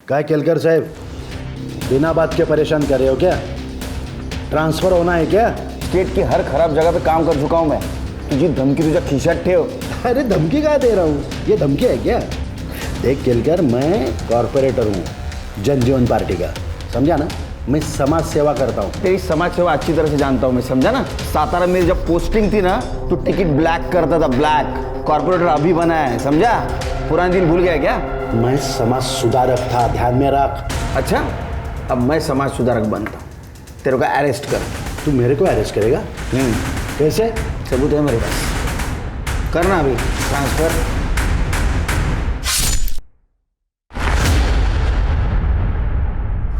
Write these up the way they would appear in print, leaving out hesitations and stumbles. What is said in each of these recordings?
काय केलकर साहेब, बिना बात के परेशान कर रहे हो क्या? ट्रांसफर होना है क्या? स्टेट की हर खराब जगह पे काम कर चुका हूँ मैं। तुझी धमकी तुझ्या खिशात ठेव। अरे धमकी का दे रहा हूँ, ये धमकी है क्या? देख केलकर, मैं कॉर्पोरेटर हूँ जनजीवन पार्टी का, समझा ना? मैं समाज सेवा करता हूँ। तेरी समाज सेवा अच्छी तरह से जानता हूँ मैं, समझा ना? सातारा में जब पोस्टिंग थी ना, तो टिकट ब्लैक करता था, ब्लैक। कॉर्पोरेटर अभी बना है, समझा? पुराने दिन भूल गया क्या? मैं समाज सुधारक था, ध्यान में रख। अच्छा, अब मैं समाज सुधारक बनता हूँ, तेरे को अरेस्ट कर। तू मेरे को अरेस्ट करेगा? कैसे? सबूत है मेरे पास। करना अभी ट्रांसफर।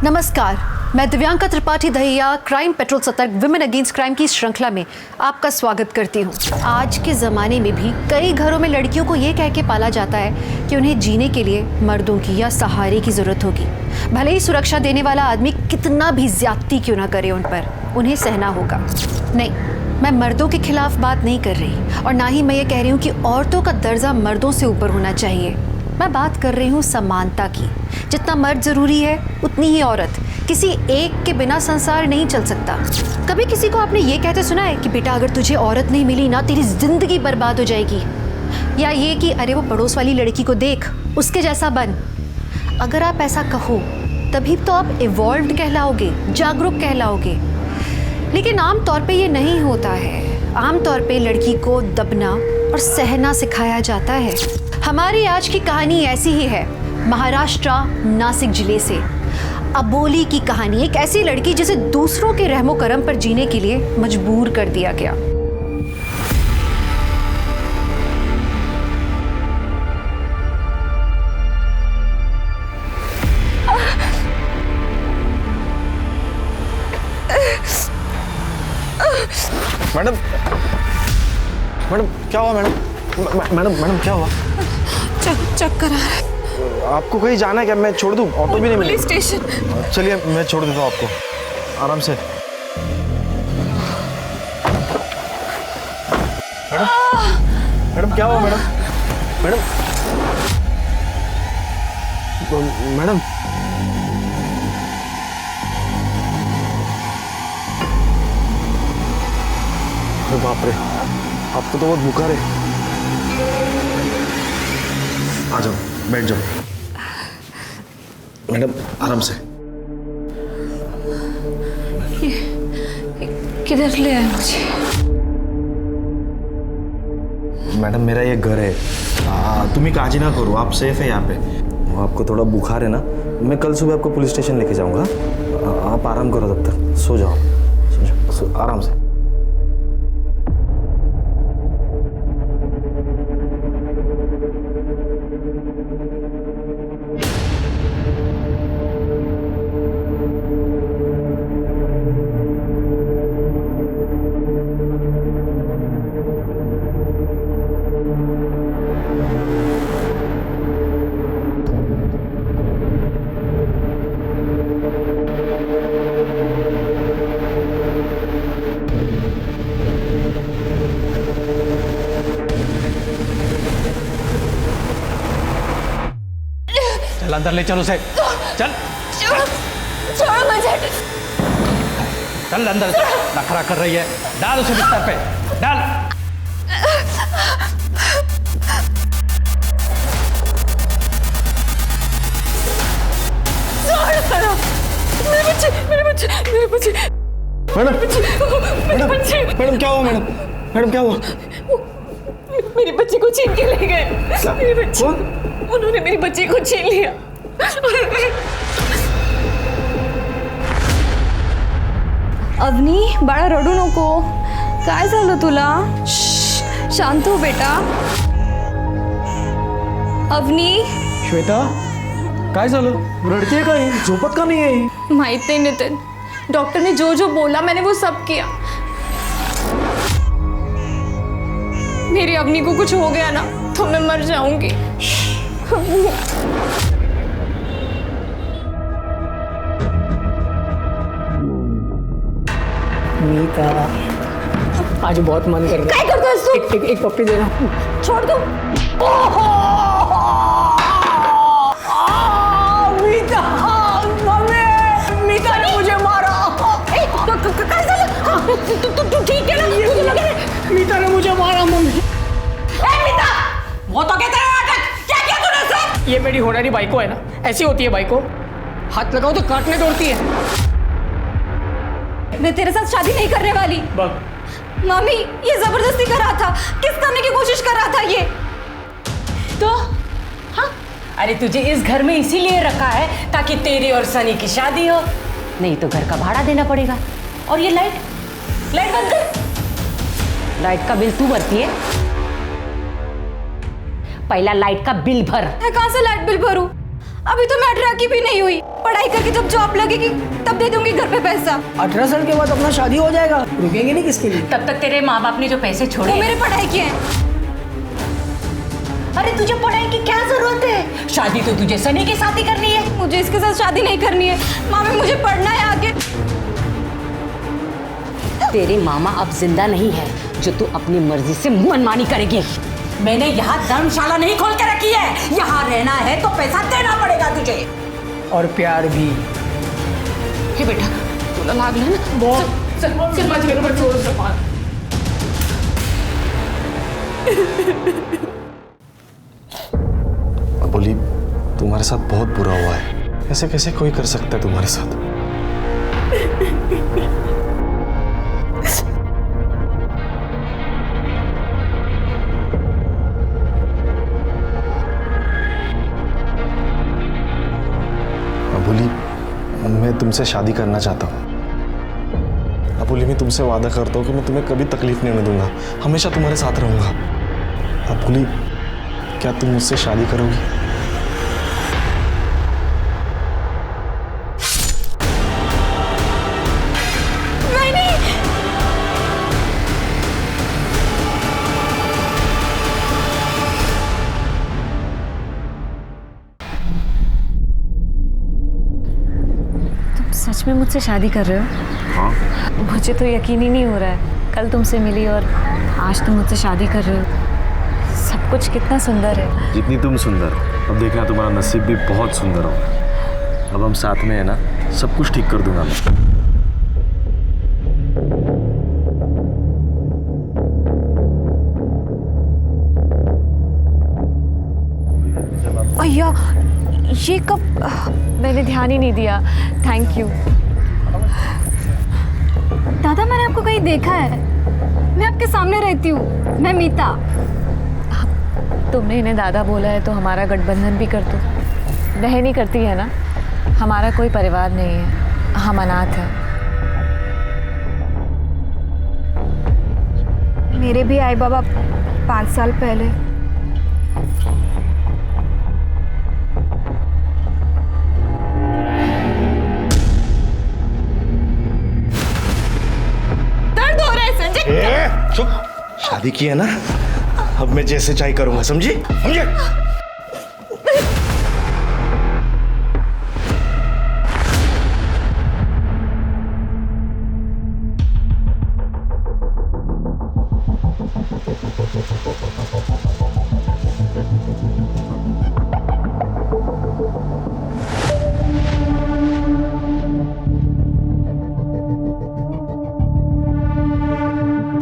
नमस्कार, मैं दिव्यांका त्रिपाठी दहिया क्राइम पेट्रोल सतर्क विमेन अगेंस्ट क्राइम की श्रृंखला में आपका स्वागत करती हूँ। आज के ज़माने में भी कई घरों में लड़कियों को ये कह के पाला जाता है कि उन्हें जीने के लिए मर्दों की या सहारे की ज़रूरत होगी। भले ही सुरक्षा देने वाला आदमी कितना भी ज्यादती क्यों ना करे उन पर, उन्हें सहना होगा। नहीं, मैं मर्दों के खिलाफ बात नहीं कर रही, और ना ही मैं ये कह रही हूँ कि औरतों का दर्जा मर्दों से ऊपर होना चाहिए। मैं बात कर रही हूँ समानता की। जितना मर्द जरूरी है, उतनी ही औरत। किसी एक के बिना संसार नहीं चल सकता। कभी किसी को आपने ये कहते सुना है कि बेटा अगर तुझे औरत नहीं मिली ना, तेरी जिंदगी बर्बाद हो जाएगी? या ये कि अरे वो पड़ोस वाली लड़की को देख, उसके जैसा बन। अगर आप ऐसा कहो तभी तो आप इवॉल्व्ड कहलाओगे, जागरूक कहलाओगे। लेकिन आम तौर पे ये नहीं होता है। आम तौर पे लड़की को दबना और सहना सिखाया जाता है। हमारी आज की कहानी ऐसी ही है, महाराष्ट्र नासिक जिले से। अबोली की कहानी, एक ऐसी लड़की जिसे दूसरों के रहमो करम पर जीने के लिए मजबूर कर दिया गया। मैडम, मैडम क्या हुआ? मैडम क्या हुआ? चक्कर आ रहा है। आपको कहीं जाना है क्या? मैं छोड़ दूं? ऑटो भी नहीं मिलेगा। Police station. चलिए मैं छोड़ देता हूँ आपको, आराम से। मैडम क्या हुआ? मैडम मैडम अरे बाप रे, आपको तो बहुत बुखार है। आ जाओ, बैठ जाओ। मैडम आराम से। किधर ले आए मुझे? मैडम मेरा ये घर है, तुम्हें काजी ना करो, आप सेफ है यहाँ पे। आपको थोड़ा बुखार है ना, मैं कल सुबह आपको पुलिस स्टेशन लेके जाऊँगा। आप आराम करो, तब तक सो जाओ, आराम से। चल अंदर ले चल उसे, चल। छोड़ो मुझे। चल अंदर, नखरा कर रही है, डाल उसे बिस्तर पे, डाल। मेरे बच्चे। मैडम क्या हुआ? मैडम क्या हुआ? मेरे बच्चे को छीन के ले गए। मेरे बच्चे, उन्होंने मेरी बच्ची को छीन लिया। अवनी, बाळा रडू नको। काय झालं तुला? शांत हो बेटा। अवनी, श्वेता काय झालं? रडते काय? झोपत का नाही आहे? माहित नहीं नितिन, डॉक्टर ने जो जो बोला मैंने वो सब किया। मेरी अवनी को कुछ हो गया ना तो मैं मर जाऊंगी। मीता, आज बहुत मन कर रहा है। क्या करता है तू? एक पप्पी देना। छोड़ दो। मीता, ये मेरी होनारी बाइको है ना, ऐसी होती है बाइको, हाथ लगाओ तो काटने दौड़ती है। मैं तेरे साथ शादी नहीं करने वाली। मामी ये जबरदस्ती कर रहा था, किस करने की कोशिश कर रहा था ये? तो हाँ, अरे तुझे इस घर में इसीलिए रखा है ताकि तेरी और सनी की शादी हो, नहीं तो घर का भाड़ा देना पड़ेगा। और ये लाइट बंद कर, लाइट का बिल तू भरती है, पहला लाइट का बिल भर। मैं कहाँ से लाइट बिल भरूं? अभी तो मैं 18 की भी नहीं हुई। पढ़ाई करके जब जॉब लगेगी तब दे दूंगी घर पे पैसा। 18 साल के बाद अपना शादी हो जाएगा, रुकेंगे नहीं किसके लिए? तब तक तेरे माँ बाप ने जो पैसे छोड़े वो मेरे पढ़ाई के हैं। अरे तुझे पढ़ाई की क्या जरूरत है? शादी तो तुझे सनी के साथ ही करनी है। मुझे इसके साथ शादी नहीं करनी है मामी, मुझे पढ़ना है आगे। तेरे मामा अब जिंदा नहीं है जो तू अपनी मर्जी से मनमानी करेगी। मैंने यहाँ धर्मशाला नहीं खोल के रखी है, यहाँ रहना है तो पैसा देना पड़ेगा तुझे। और प्यार भी। हे बेटा, तूला लागला ना बहुत। चल मत मेरे ऊपर छोड़ सामान। अबोली, तुम्हारे साथ बहुत बुरा हुआ है, ऐसे कैसे कोई कर सकता है तुम्हारे साथ? अबोली, मैं तुमसे शादी करना चाहता हूँ। अबोली, मैं तुमसे वादा करता हूँ कि मैं तुम्हें कभी तकलीफ नहीं होने दूंगा, हमेशा तुम्हारे साथ रहूंगा। अबोली, क्या तुम मुझसे शादी करोगी? सच में मुझसे शादी कर रहे हो? हाँ। मुझे तो यकीन ही नहीं हो रहा है। कल तुमसे मिली और आज तुम मुझसे शादी कर रहे हो। सब कुछ कितना सुंदर है। जितनी तुम सुंदर हो, अब देखना तुम्हारा नसीब भी बहुत सुंदर होगा। अब हम साथ में है ना, सब कुछ ठीक कर दूंगा मैं। अय्या, ये कब? मैंने ध्यान ही नहीं दिया। Thank you. दादा मैंने आपको कहीं देखा है, मैं आपके सामने रहती हूँ। मैं मीता। तुमने इन्हें दादा बोला है तो हमारा गठबंधन भी कर दो। बहन ही करती है ना, हमारा कोई परिवार नहीं है, हम अनाथ हैं। मेरे भी आई बाबा 5 साल पहले। दर्द हो रहा है संजय। चुप, शादी की है ना, अब मैं जैसे चाहे करूंगा, समझी? समझे?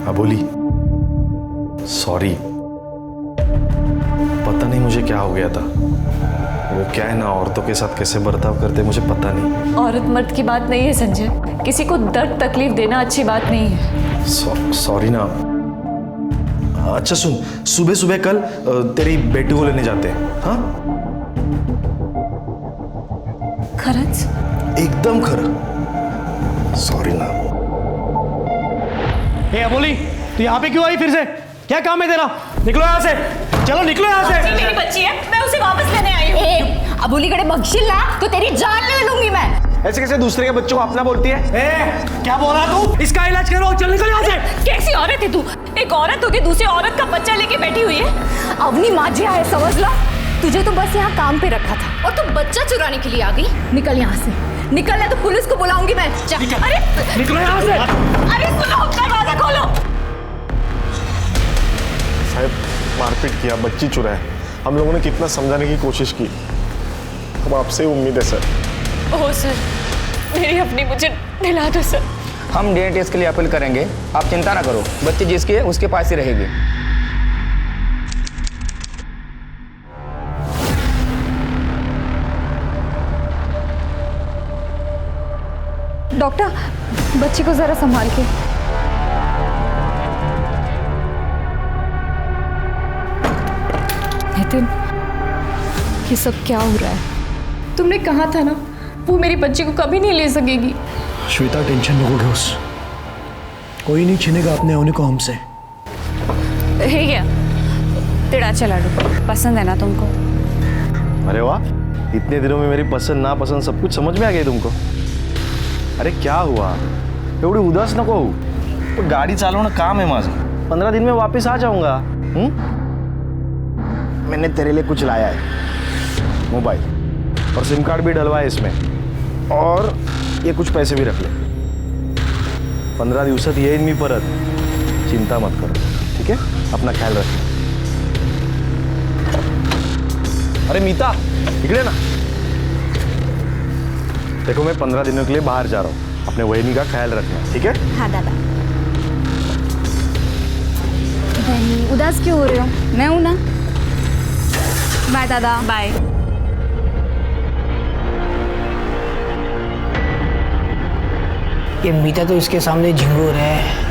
अबोली, सॉरी, पता नहीं मुझे क्या हो गया था। वो क्या है ना, औरतों के साथ कैसे बर्ताव करते मुझे पता नहीं। औरत मर्द की बात नहीं है संजय, किसी को दर्द तकलीफ देना अच्छी बात नहीं है। सॉरी ना। अच्छा सुन, सुबह सुबह कल तेरी बेटी को लेने जाते हैं, हाँ? खरच? एकदम खरा। सॉरी ना। ए अबोली, तू यहाँ पे क्यों आई फिर से? क्या काम है तेरा? निकलो यहाँ से, चलो निकलो यहाँ से। मेरी बच्ची है, मैं उसे वापस लेने आई हूँ। अबोली कड़े बख्शिल ना तो तेरी जान ले लूंगी मैं। ऐसे कैसे दूसरे के बच्चों को अपना बोलती है? क्या बोला तू? इसका इलाज करो, चल निकल यहाँ से। कैसी औरत है तू? एक औरत होगी दूसरी औरत का बच्चा लेके बैठी हुई है। अवनी माजिया है, समझ ला। तुझे तो बस यहाँ काम पे रखा था और तू बच्चा चुराने के लिए आ गई। निकल यहाँ से, निकल, है तो पुलिस को बुलाऊंगी मैं। अरे निकलो यहाँ से। अरे सुनो, दरवाजा खोलो। साहब, मारपीट किया, बच्ची चुराए, हम लोगों ने कितना समझाने की कोशिश की। अब आपसे उम्मीद है सर। ओह सर, मेरी अपनी मुझे दिला दो सर। हम डीएनए टेस्ट के लिए अपील करेंगे, आप चिंता ना करो, बच्ची जिसकी है उसके पास ही रहेगी। डॉक्टर बच्ची को ज़रा संभाल के। नितिन, ये सब क्या हो रहा है? तुमने कहा था ना वो मेरी बच्ची को कभी नहीं ले सकेगी। श्वेता, टेंशन नको घेऊस, कोई नहीं छीनेगा अपने होने को हमसे। हे क्या तिड़ाचा लाडू पसंद है ना तुमको? अरे वाह, इतने दिनों में मेरी पसंद नापसंद सब कुछ समझ में आ गई तुमको। अरे क्या हुआ, एवढी उदास नको होऊ. तो गाडी चालवणं काम है माझं. 15 दिन में वापस आ जाऊंगा. मैंने तेरे लिए कुछ लाया है, मोबाइल और सिम कार्ड भी डलवा है इसमें, और ये कुछ पैसे भी रख ले. 15 दिवसात येईन मी परत, चिंता मत करो. ठीक है, अपना ख्याल रखना. अरे मीता, इकडे ना. देखो मैं 15 दिनों के लिए बाहर जा रहा हूँ, अपने वहिनी का ख्याल रखना. ठीक है? हाँ दादा. बहनी उदास क्यों हो रहे हो? मैं हूं ना. बाय दादा. बाय. ये मीता तो इसके सामने झिंगूर है.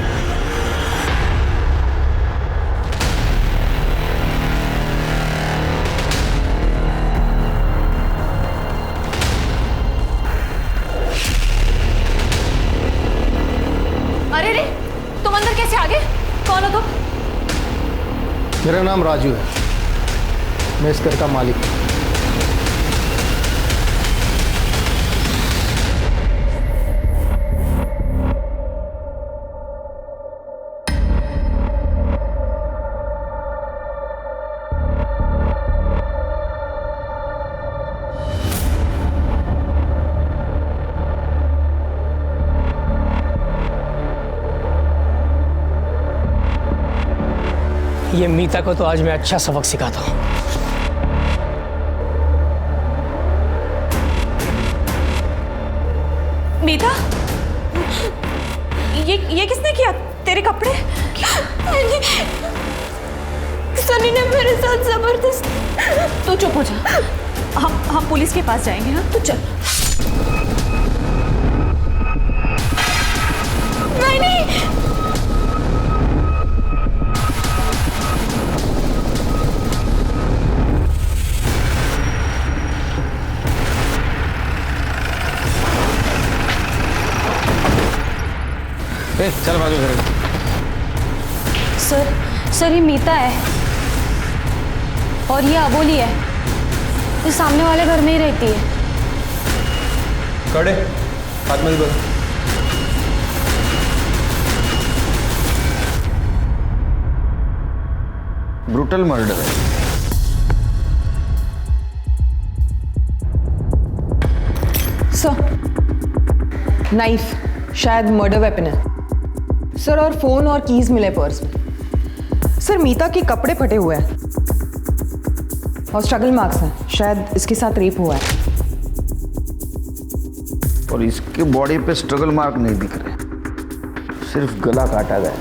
अरे रे, तुम अंदर कैसे आ गए? कौन हो तुम? मेरा नाम राजू है, मैं इस घर का मालिक हूँ. ये मीता को तो आज मैं अच्छा सबक सिखाता हूँ. मीता, ये किसने किया? तेरे कपड़े? सनी ने मेरे साथ जबरदस्त. तू चुप हो जा, हम पुलिस के पास जाएंगे. हाँ, तू चल. नहीं नहीं, चल बाजू घर. सर ये मीता है और ये अबोली है. ये सामने वाले घर में ही रहती है. कड़े हाथ में बघ. ब्रूटल मर्डर है. सर, नाइफ शायद मर्डर वेपन है सर, और फोन और कीज मिले पर्स में. सर मीता के कपड़े फटे हुए हैं और स्ट्रगल मार्क्स हैं, शायद इसके साथ रेप हुआ है. और इसके बॉडी पे स्ट्रगल मार्क नहीं दिख रहे, सिर्फ गला काटा गया है.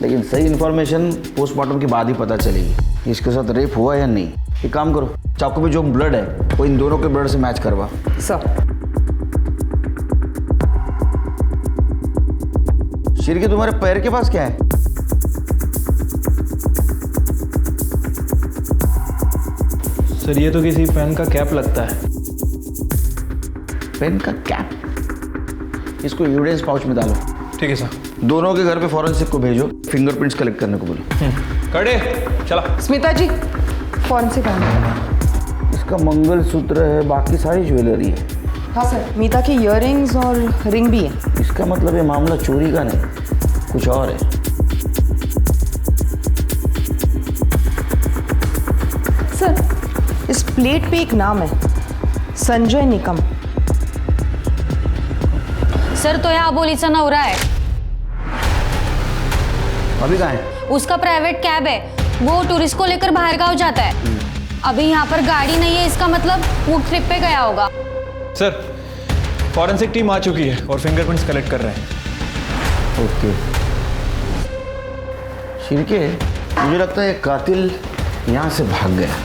लेकिन सही इंफॉर्मेशन पोस्टमार्टम के बाद ही पता चलेगी इसके साथ रेप हुआ या नहीं. एक काम करो, चाकू पे जो ब्लड है वो इन दोनों के ब्लड से मैच करवा. सर सिर के तुम्हारे पैर के पास क्या है? सर ये तो किसी पेन का कैप लगता है. पेन का कैप? इसको एविडेंस पाउच में डालो. ठीक है सर. दोनों के घर पे फॉरेंसिक को भेजो, फिंगरप्रिंट्स कलेक्ट करने को बोलो. कड़े चला. स्मिता जी, फॉरेंसिक आना. इसका मंगलसूत्र है, बाकी सारी ज्वेलरी है. हाँ सर, मीता के इयररिंग्स और रिंग भी है. इसका मतलब ये मामला चोरी का नहीं, कुछ और है. सर इस प्लेट पे एक नाम है, संजय निकम. सर तो या अबोलीचा नवरा है. अभी कहाँ है? उसका प्राइवेट कैब है, वो टूरिस्ट को लेकर बाहर गांव जाता है. अभी यहाँ पर गाड़ी नहीं है, इसका मतलब वो ट्रिप पे गया होगा. सर फॉरेंसिक टीम आ चुकी है और फिंगरप्रिंट्स कलेक्ट कर रहे हैं. ओके. शिरके, मुझे लगता है कातिल यहाँ से भाग गया.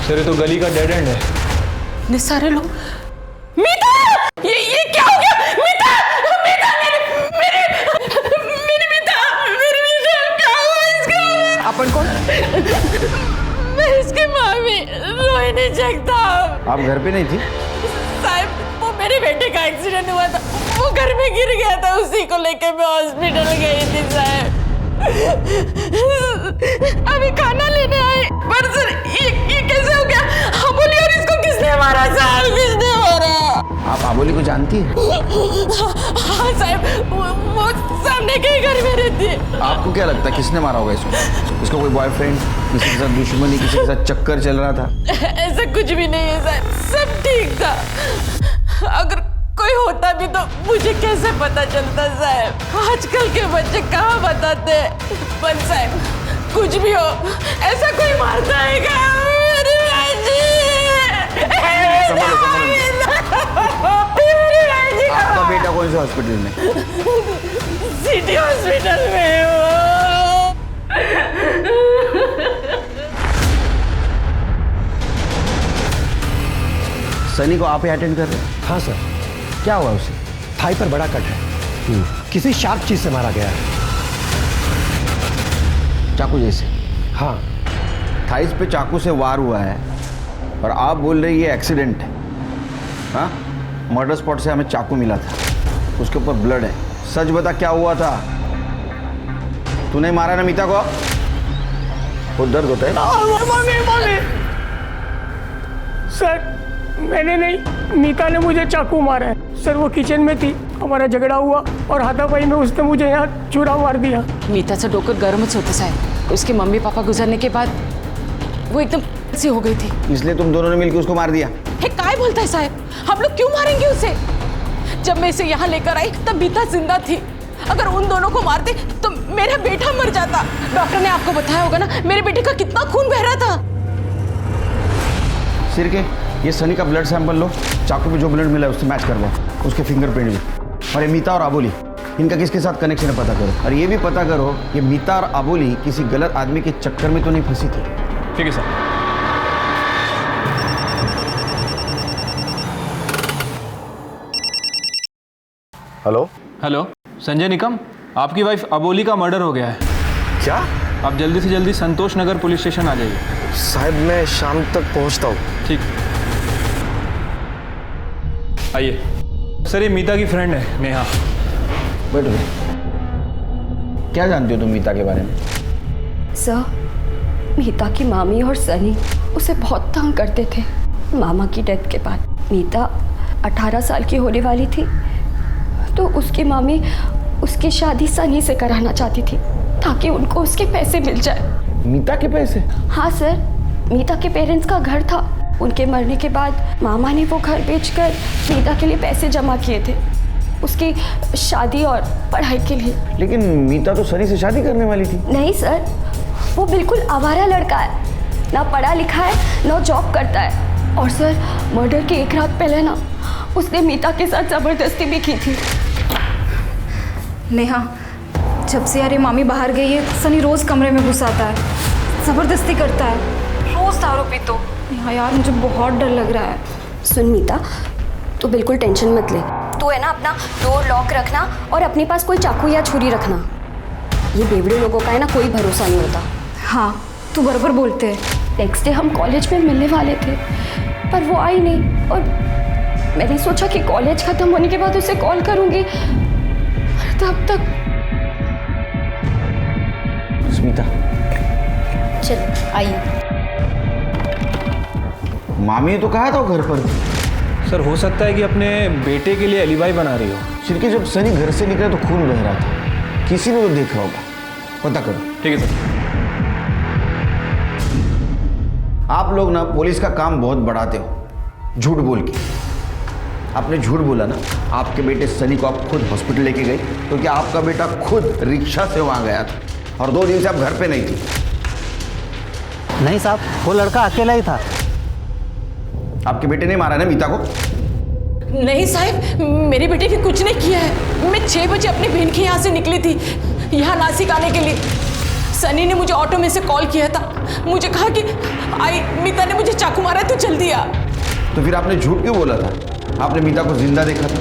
तेरे तो गली का डेड एंड है। इतने सारे लोग। मीता, ये क्या हो गया? मीता, मीता, मेरी मीता, क्या हुआ इसका? अपन कौन? मैं इसकी मामी रोहिणी जगताप। आप घर पे नहीं थी? साहब, वो मेरे बेटे का एक्सीडेंट हुआ था, वो घर में गिर गया था, उसी को लेके मैं हॉस्पिटल गई थी साहब। अभी खाना लेने आए, पर सर ये कैसे हो गया? अबोली और इसको किसने मारा साहब? किसने मारा? आप अबोली को जानती है? हाँ साहब, वो सामने के घर में रहती है। आपको क्या लगता है किसने मारा होगा इसको? इसका कोई बॉयफ्रेंड, किसी के साथ दुश्मनी, किसी के साथ चक्कर चल रहा था? ऐसा कुछ भी नहीं है साहब, सब ठीक था। अगर कोई होता भी तो मुझे कैसे पता चलता साहब? आजकल के बच्चे कहाँ बताते हैं? पर साहब, कुछ भी हो, ऐसा कोई मारता है क्या? मेरी बाजी! आपका बेटा कौन से हॉस्पिटल में? सिटी हॉस्पिटल में है वो। सनी को आप ही अटेंड कर रहे हैं? हाँ सर। क्या हुआ उसे? थाई पर बड़ा कट है, किसी शार्प चीज से मारा गया है। चाकू जैसे? हाँ। थाइस पे चाकू से वार हुआ है और आप बोल रहे ये एक्सीडेंट है? हाँ, मर्डर स्पॉट से हमें चाकू मिला था, उसके ऊपर ब्लड है। सच बता क्या हुआ था? तूने मारा ना मीता को? वो दर्द होता है ना? सर मैंने नहीं, मीता ने मुझे चाकू मारा है सर। वो किचन में थी, हमारा झगड़ा हुआ और हाथापाई में उसने मुझे यहाँ चूरा मार दिया। मीता से डोकर गर्मच होता साहब। उसके मम्मी पापा गुजरने के बाद वो एकदम सी हो गई थी, इसलिए तुम दोनों ने मिलकर उसको मार दिया? हे काय बोलता है साहब? हम लोग क्यों मारेंगे उसे? जब मैं इसे यहाँ लेकर आई तब मीता जिंदा थी। अगर उन दोनों को मारते तो मेरा बेटा मर जाता। डॉक्टर ने आपको बताया होगा ना मेरे बेटे का कितना खून बह रहा था। सिर के ये सनी का ब्लड सैंपल लो, चाकू पे जो ब्लड मिला है उससे मैच करवाओ, उसके फिंगरप्रिंट भी। और ये मीता और अबोली, इनका किसके साथ कनेक्शन है पता करो। और ये भी पता करो ये मीता और अबोली किसी गलत आदमी के चक्कर में तो नहीं फंसी थी। ठीक है sir. Hello. Hello, Sanjay Nikam, आपकी वाइफ अबोली का मर्डर हो गया है। क्या? आप जल्दी से जल्दी संतोष नगर पुलिस स्टेशन आ जाइए। साहब मैं शाम तक पहुंचता हूँ। ठीक, आइए। सर ये मीता की फ्रेंड है नेहा। बैठो। क्या जानती हो तुम मीता के बारे में? सर, मीता की मामी और सनी उसे बहुत तंग करते थे। मामा की डेथ के बाद मीता 18 साल की होने वाली थी तो उसकी मामी उसकी शादी सनी से कराना चाहती थी ताकि उनको उसके पैसे मिल जाए। मीता के पैसे? हाँ सर, मीता के पेरेंट्स का घर था। उनके मरने के बाद मामा ने वो घर बेचकर मीता के लिए पैसे जमा किए थे उसकी शादी और पढ़ाई के लिए। लेकिन मीता तो सनी से शादी करने वाली थी। नहीं सर, वो बिल्कुल आवारा लड़का है, ना पढ़ा लिखा है ना जॉब करता है। और सर मर्डर के एक रात पहले ना उसने मीता के साथ ज़बरदस्ती भी की थी। नेहा, जब से यार ये मामी बाहर गई है सनी रोज कमरे में घुस आता है, जबरदस्ती करता है, रोज दारू पी। तो नेहा यार मुझे बहुत डर लग रहा है। सुन मीता, तू बिल्कुल टेंशन मत ले। तू है ना अपना डोर लॉक रखना और अपने पास कोई चाकू या छुरी रखना। ये बेवड़े लोगों का है ना कोई भरोसा नहीं होता। हाँ तू बराबर बोलते है। नेक्स्ट डे हम कॉलेज में मिलने वाले थे पर वो आई नहीं और मैंने सोचा कि कॉलेज खत्म होने के बाद उसे कॉल करूंगी। तब तक स्मिता चल आइए। मामी ने तो कहा था वो घर पर। सर हो सकता है कि अपने बेटे के लिए एलिबाई बना रही हो। सिर्के जब सनी घर से निकला तो खून बह रहा था, किसी ने तो देखा होगा, पता करो। ठीक है सर। आप लोग ना पुलिस का काम बहुत बढ़ाते हो झूठ बोल के। आपने झूठ बोला ना, आपके बेटे सनी को आप खुद हॉस्पिटल लेके गए क्योंकि आपका बेटा खुद रिक्शा से वहां गया था और 2 दिन से आप घर पे नहीं थी। नहीं साहब, वो लड़का अकेला ही था। आपके बेटे ने मारा ना मीता को? नहीं साहब, मेरे बेटे ने कुछ नहीं किया है। मैं 6 बजे अपनी बहन के यहाँ से निकली थी यहाँ नासिक आने के लिए। सनी ने मुझे ऑटो में से कॉल किया था मुझे कहा कि आई मीता ने मुझे चाकू मारा तो जल्दी आ। तो फिर आपने झूठ क्यों बोला था? आपने मीता को जिंदा देखा था।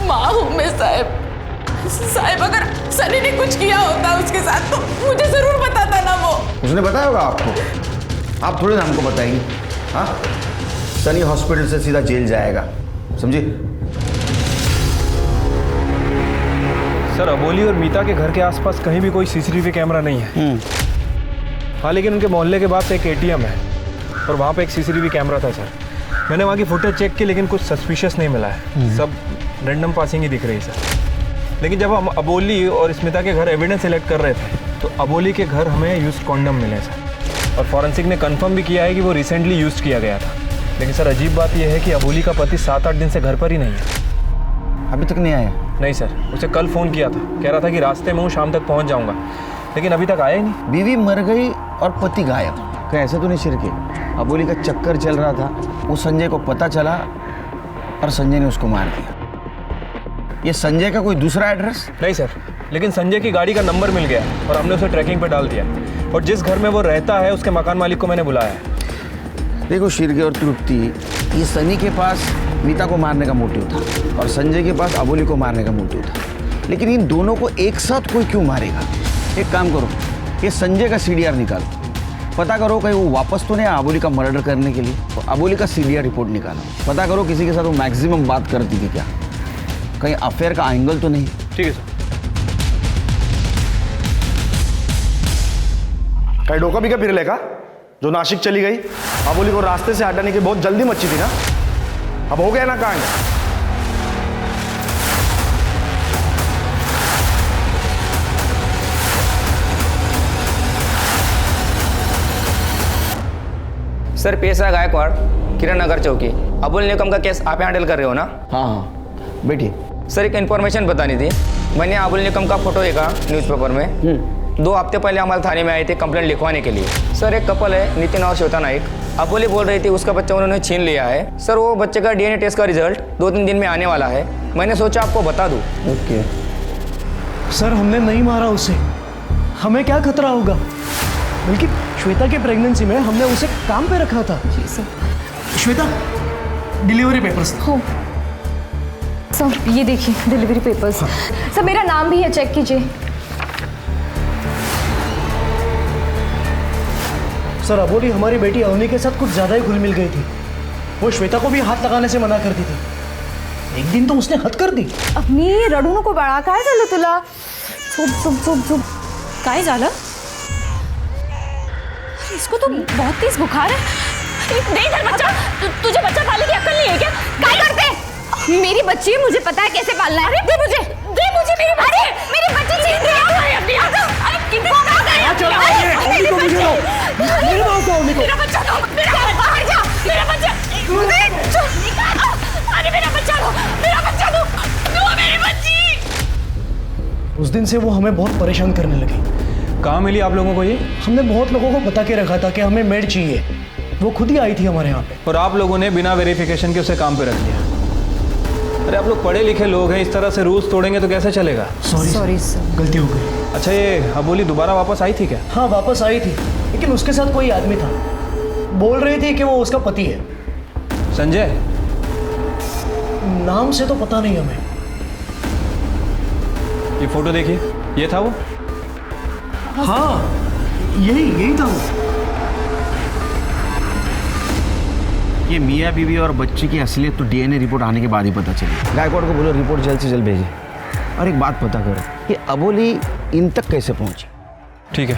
माँ हूँ मैं साहब। साहब अगर सनी ने कुछ किया होता उसके साथ तो मुझे जरूर बताता ना वो। उसने बताया होगा आपको, आप थोड़े ना हमको बताएंगे। हाँ, सनी हॉस्पिटल से सीधा जेल जाएगा, समझे? सर अबोली और मीता के घर के आसपास कहीं भी कोई सीसीटीवी कैमरा नहीं है। हाँ, लेकिन उनके मोहल्ले के पास एक एटीएम है और वहाँ पे एक सीसीटीवी कैमरा था सर। मैंने वहाँ की फुटेज चेक की लेकिन कुछ सस्पिशियस नहीं मिला है, सब रैंडम पासिंग ही दिख रही है सर। लेकिन जब हम अबोली और स्मिता के घर एविडेंस सिलेक्ट कर रहे थे तो अबोली के घर हमें यूज्ड कॉन्डम मिले सर, और फॉरेंसिक ने कंफर्म भी किया है कि वो रिसेंटली यूज़ किया गया था। लेकिन सर अजीब बात यह है कि अबोली का पति 7-8 दिन से घर पर ही नहीं है। अभी तक नहीं आया? नहीं सर, उसे कल फ़ोन किया था, कह रहा था कि रास्ते में हूँ, शाम तक पहुँच जाऊँगा, लेकिन अभी तक आया ही नहीं। बीवी मर गई और पति गायब, कहीं ऐसे तो नहीं छिड़के? अबोली का चक्कर चल रहा था, वो संजय को पता चला और संजय ने उसको मार दिया। ये संजय का कोई दूसरा एड्रेस? नहीं सर, लेकिन संजय की गाड़ी का नंबर मिल गया और हमने उसे ट्रैकिंग पे डाल दिया, और जिस घर में वो रहता है उसके मकान मालिक को मैंने बुलाया है। देखो शिरके और तृप्ति, ये सनी के पास मीता को मारने का मोटिव था और संजय के पास अबोली को मारने का मोटिव था, लेकिन इन दोनों को एक साथ कोई क्यों मारेगा? एक काम करो, ये संजय का CDR निकालो, पता करो कहीं वो वापस तो नहीं अबोली का मर्डर करने के लिए। तो अबोली का CDR रिपोर्ट निकालो, पता करो किसी के साथ वो मैक्सिमम बात करती थी क्या, कहीं अफेयर का एंगल तो नहीं। ठीक है सर। कहीं डोका भी क्या फिर लेगा जो नासिक चली गई? अबोली को रास्ते से हटाने की बहुत जल्दी मची थी ना, अब हो गया ना कांड। सर पेशा गायकवाड़, किरण नगर चौकी। अबोली निकम का केस आप हैंडल कर रहे हो ना? हाँ बैठिए। सर एक इन्फॉर्मेशन बतानी थी। मैंने अबोली निकम का फोटो देखा न्यूज़पेपर में। 2 हफ्ते पहले हमारे थाने में आए थे कंप्लेंट लिखवाने के लिए। सर एक कपल है नितिन और श्वेता नाइक, अबोली बोल रही थी उसका बच्चा उन्होंने छीन लिया है। सर वो बच्चे का DNA टेस्ट का रिजल्ट 2-3 दिन में आने वाला है, मैंने सोचा आपको बता दूँ। ओके सर हमने नहीं मारा उसे, हमें क्या खतरा होगा? बल्कि श्वेता की प्रेगनेंसी में हमने उसे काम पे रखा था। जी सर। श्वेता डिलीवरी पेपर्स हो सर, ये देखिए डिलीवरी पेपर्स। सर मेरा नाम भी है, चेक कीजिए। सर अबोली हमारी बेटी अवनी के साथ कुछ ज़्यादा ही घुल मिल गई थी, वो श्वेता को भी हाथ लगाने से मना करती थी। एक दिन तो उसने हद कर दी। अपनी रडू नको बाळा, काय झालं तुला? चुप चुप चुप चुप। काय झालं? इसको तो बहुत तेज बुखार है। दे इधर बच्चा, तुझे बच्चा पालने की अक्ल नहीं है क्या? काय करते? मेरी बच्ची है, मुझे पता है कैसे पालना है। दे मुझे मेरी बच्ची। अरे मेरी बच्ची छीन रही है। अरे कितनी मेरा बच्चा दो, बाहर जा, मेरा बच्चा। अरे मेरा बच्चा दो, मेरा बच्चा दो, मेरी बच्ची। उस दिन से वो हमें बहुत परेशान करने लगी। कहाँ मिली आप लोगों को ये? हमने बहुत लोगों को बता के रखा था कि हमें मेड चाहिए, वो खुद ही आई थी हमारे यहाँ पे। और आप लोगों ने बिना वेरिफिकेशन के उसे काम पे रख दिया। अरे आप लोग पढ़े लिखे लोग हैं, इस तरह से रूल्स तोड़ेंगे तो कैसे चलेगा? सॉरी सर, गलती हो गई। अच्छा ये अबोली दोबारा वापस आई थी क्या? हाँ वापस आई थी, लेकिन उसके साथ कोई आदमी था, बोल रही थी कि वो उसका पति है। संजय? नाम से तो पता नहीं हमें। ये फोटो देखिए, ये था वो? हाँ यही था वो। ये मियाँ बीवी और बच्चे की असलियत तो DNA रिपोर्ट आने के बाद ही पता चली। गायकवाड़ को बोलो रिपोर्ट जल्द से जल्द भेजे। और एक बात पता करो, ये अबोली इन तक कैसे पहुंची? ठीक है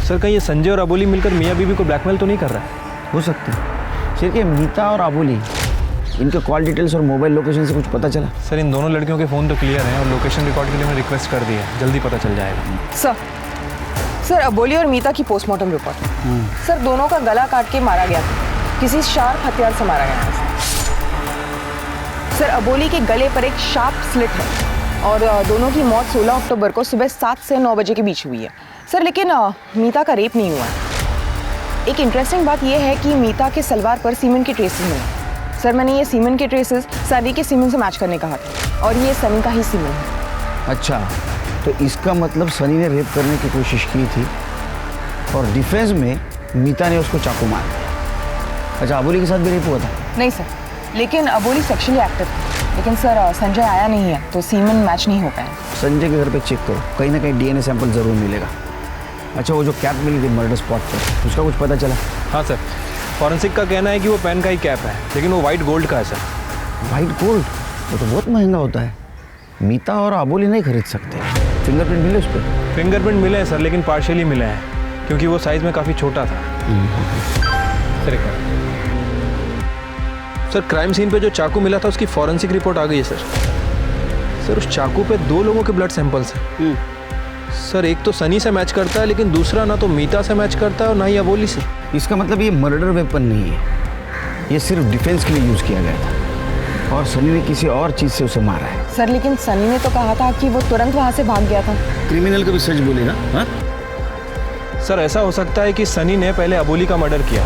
सर, कहीं ये संजय और अबोली मिलकर मियाँ बीवी को ब्लैकमेल तो नहीं कर रहा है? हो सकता है। सिर्फ ये मीता और अबोली, इनके कॉल डिटेल्स और मोबाइल लोकेशन से कुछ पता चला? सर इन दोनों लड़कियों के फ़ोन तो क्लियर हैं और लोकेशन रिकॉर्ड के लिए मैंने रिक्वेस्ट कर दी है, जल्दी पता चल जाएगा। सर अबोली और मीता की पोस्टमार्टम रिपोर्ट। सर दोनों का गला काट के मारा गया था, किसी शार्प हथियार से मारा गया था। सर अबोली के गले पर एक शार्प स्लिट है और दोनों की मौत 16 अक्टूबर को सुबह 7 से 9 बजे के बीच हुई है। सर लेकिन मीता का रेप नहीं हुआ है। एक इंटरेस्टिंग बात यह है कि मीता के सलवार पर सीमेंट के ट्रेसेस मिले। सर मैंने ये सीमेंट के ट्रेसेस सनी के सीमेंट से मैच करने कहा था और ये सनी का ही सीमेंट है। अच्छा, तो इसका मतलब सनी ने रेप करने की कोशिश की थी और डिफेंस में मीता ने उसको चाकू मारा। अच्छा, अबोली के साथ भी रेप हुआ था? नहीं सर, लेकिन अबोली सेक्शुअली एक्टिव थी। लेकिन सर संजय आया नहीं है तो सीमन मैच नहीं हो पाया। संजय के घर पे चेक करो, कहीं ना कहीं डीएनए सैंपल जरूर मिलेगा। अच्छा, वो जो कैप मिली थी मर्डर स्पॉट पर, उसका कुछ पता चला? हाँ सर, फॉरेंसिक का कहना है कि वो पेन का ही कैप है, लेकिन वो वाइट गोल्ड का है सर। White gold? वो तो बहुत महंगा होता है। मीता और अबोली नहीं खरीद सकते। फिंगरप्रिंट मिले उस पर? फिंगरप्रिंट मिले हैं सर, लेकिन पार्शियली मिले हैं क्योंकि वो साइज़ में काफ़ी छोटा था। सर एक मिनट। सर, क्राइम सीन पे जो चाकू मिला था उसकी फॉरेंसिक रिपोर्ट आ गई है सर। उस चाकू पे 2 लोगों के ब्लड सैंपल्स हैं। सर, एक तो सनी से मैच करता है, लेकिन दूसरा ना तो मीता से मैच करता है और ना ही अबोली से। इसका मतलब ये मर्डर वेपन नहीं है, ये सिर्फ डिफेंस के लिए यूज़ किया गया था और सनी ने किसी और चीज़ से उसे मारा है। सर, लेकिन सनी ने तो कहा था कि वो तुरंत वहाँ से भाग गया था। क्रिमिनल कभी सच बोलेगा? हाँ सर, ऐसा हो सकता है कि सनी ने पहले अबोली का मर्डर किया